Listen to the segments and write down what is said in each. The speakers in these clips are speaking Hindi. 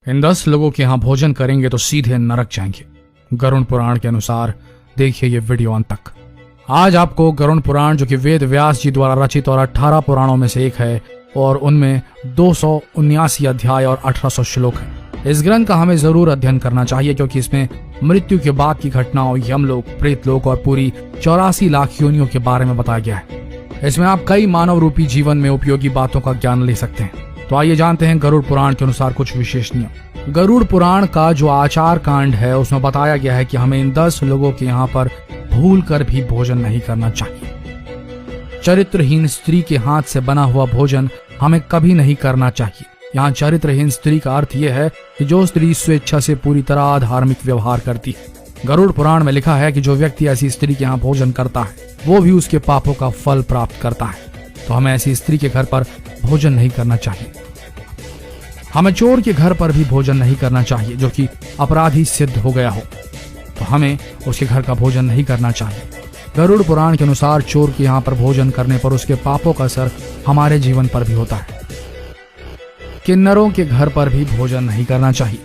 इन 10 लोगों के यहाँ भोजन करेंगे तो सीधे नरक जाएंगे। गरुड़ पुराण के अनुसार देखिए ये वीडियो अंत तक। आज आपको गरुड़ पुराण, जो कि वेद व्यास जी द्वारा रचित और 18 पुराणों में से एक है और उनमें 279 अध्याय और 1800 श्लोक है, इस ग्रंथ का हमें जरूर अध्ययन करना चाहिए, क्योंकि इसमें मृत्यु के बाद की घटनाओं, यमलोक, प्रेतलोक और पूरी 84 लाख योनियों के बारे में बताया गया है। इसमें आप कई मानव रूपी जीवन में उपयोगी बातों का ज्ञान ले सकते हैं। तो आइए जानते हैं गरुड़ पुराण के अनुसार कुछ विशेष नियम। गरुड़ पुराण का जो आचार कांड है उसमें बताया गया है कि हमें इन 10 लोगों के यहाँ पर भूल कर भी भोजन नहीं करना चाहिए। चरित्रहीन स्त्री के हाथ से बना हुआ भोजन हमें कभी नहीं करना चाहिए। यहाँ चरित्रहीन स्त्री का अर्थ यह है कि जो स्त्री स्वेच्छा से पूरी तरह धार्मिक व्यवहार करती है। गरुड़ पुराण में लिखा है कि जो व्यक्ति ऐसी स्त्री के यहाँ भोजन करता है वो भी उसके पापों का फल प्राप्त करता है। तो हमें ऐसी स्त्री के घर पर भोजन नहीं करना चाहिए। हमें चोर के घर पर भी भोजन नहीं करना चाहिए जो कि अपराधी सिद्ध हो गया हो, तो हमें उसके घर का भोजन नहीं करना चाहिए। गरुड़ पुराण के अनुसार चोर के यहाँ पर भोजन करने पर उसके पापों का असर हमारे जीवन पर भी होता है। किन्नरों के घर पर भी भोजन नहीं करना चाहिए।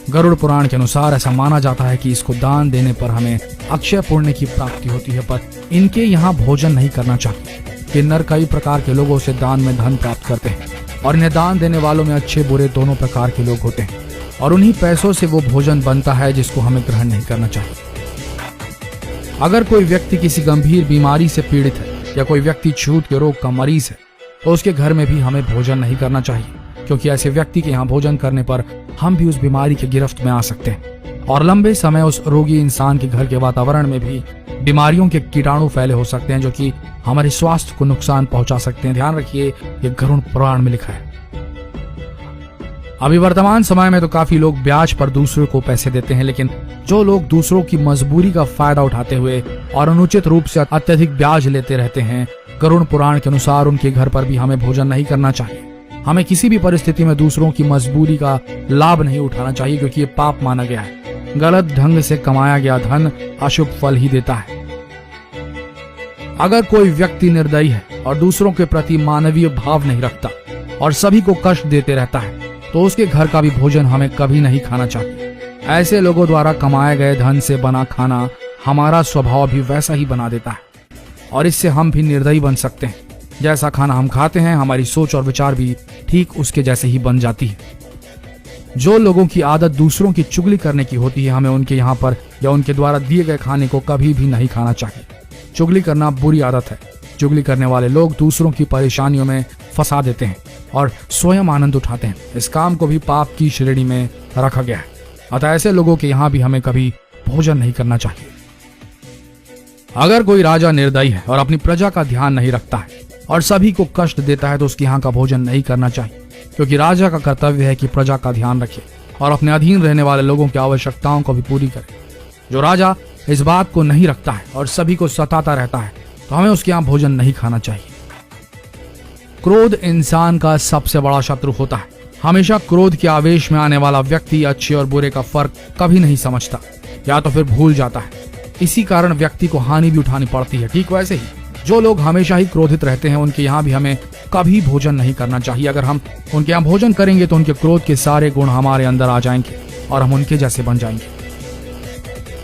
गरुड़ पुराण के अनुसार ऐसा माना जाता है कि इसको दान देने पर हमें अक्षय पुण्य की प्राप्ति होती है, पर इनके यहाँ भोजन नहीं करना चाहिए। किन्नर कई प्रकार के लोगों से दान में धन प्राप्त करते हैं और इन्हें दान देने वालों में अच्छे बुरे दोनों प्रकार के लोग होते हैं और उन्हीं पैसों से वो भोजन बनता है जिसको हमें ग्रहण नहीं करना चाहिए। अगर कोई व्यक्ति किसी गंभीर बीमारी से पीड़ित है या कोई व्यक्ति छूत के रोग का मरीज है तो उसके घर में भी हमें भोजन नहीं करना चाहिए, क्योंकि ऐसे व्यक्ति के यहाँ भोजन करने पर हम भी उस बीमारी के गिरफ्त में आ सकते हैं और लंबे समय उस रोगी इंसान के घर के वातावरण में भी बीमारियों के कीटाणु फैले हो सकते हैं जो कि हमारे स्वास्थ्य को नुकसान पहुंचा सकते हैं। ध्यान रखिए, ये गरुड़ पुराण में लिखा है। अभी वर्तमान समय में तो काफी लोग ब्याज पर दूसरों को पैसे देते हैं, लेकिन जो लोग दूसरों की मजबूरी का फायदा उठाते हुए और अनुचित रूप से अत्यधिक ब्याज लेते रहते हैं, गरुड़ पुराण के अनुसार उनके घर पर भी हमें भोजन नहीं करना चाहिए। हमें किसी भी परिस्थिति में दूसरों की मजबूरी का लाभ नहीं उठाना चाहिए, क्योंकि ये पाप माना गया है। गलत ढंग से कमाया गया धन अशुभ फल ही देता है। अगर कोई व्यक्ति निर्दयी है और दूसरों के प्रति मानवीय भाव नहीं रखता और सभी को कष्ट देते रहता है तो उसके घर का भी भोजन हमें कभी नहीं खाना चाहिए। ऐसे लोगों द्वारा कमाए गए धन से बना खाना हमारा स्वभाव भी वैसा ही बना देता है और इससे हम भी निर्दयी बन सकते हैं। जैसा खाना हम खाते हैं हमारी सोच और विचार भी ठीक उसके जैसे ही बन जाती है। जो लोगों की आदत दूसरों की चुगली करने की होती है, हमें उनके यहाँ पर या उनके द्वारा दिए गए खाने को कभी भी नहीं खाना चाहिए। चुगली करना बुरी आदत है। चुगली करने वाले लोग दूसरों की परेशानियों में फंसा देते हैं और स्वयं आनंद उठाते हैं। इस काम को भी पाप की श्रेणी में रखा गया है। अतः ऐसे लोगों के यहाँ भी हमें कभी भोजन नहीं करना चाहिए। अगर कोई राजा निर्दयी है और अपनी प्रजा का ध्यान नहीं रखता है और सभी को कष्ट देता है तो उसके यहाँ का भोजन नहीं करना चाहिए, क्योंकि राजा का कर्तव्य है कि प्रजा का ध्यान रखे और अपने अधीन रहने वाले लोगों की आवश्यकताओं को भी पूरी करे। जो राजा इस बात को नहीं रखता है और सभी को सताता रहता है तो हमें उसके यहाँ भोजन नहीं खाना चाहिए। क्रोध इंसान का सबसे बड़ा शत्रु होता है। हमेशा क्रोध के आवेश में आने वाला व्यक्ति अच्छे और बुरे का फर्क कभी नहीं समझता या तो फिर भूल जाता है। इसी कारण व्यक्ति को हानि भी उठानी पड़ती है। ठीक वैसे ही जो लोग हमेशा ही क्रोधित रहते हैं उनके यहाँ भी हमें कभी भोजन नहीं करना चाहिए। अगर हम उनके यहाँ भोजन करेंगे तो उनके क्रोध के सारे गुण हमारे अंदर आ जाएंगे और हम उनके जैसे बन जाएंगे।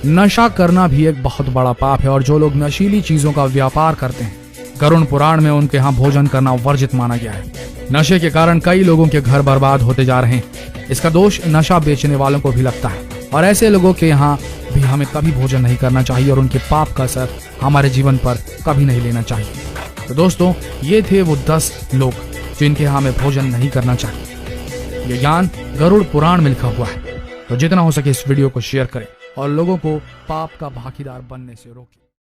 नशा करना भी एक बहुत बड़ा पाप है और जो लोग नशीली चीजों का व्यापार करते हैं, गरुड़ पुराण में उनके यहाँ भोजन करना वर्जित माना गया है। नशे के कारण कई लोगों के घर बर्बाद होते जा रहे हैं। इसका दोष नशा बेचने वालों को भी लगता है और ऐसे लोगों के यहाँ भी हमें कभी भोजन नहीं करना चाहिए और उनके पाप का असर हमारे जीवन पर कभी नहीं लेना चाहिए। तो दोस्तों, ये थे वो 10 लोग जिनके यहाँ हमें भोजन नहीं करना चाहिए। ये ज्ञान गरुड़ पुराण में लिखा हुआ है। तो जितना हो सके इस वीडियो को शेयर करें और लोगों को पाप का भागीदार बनने से रोकें।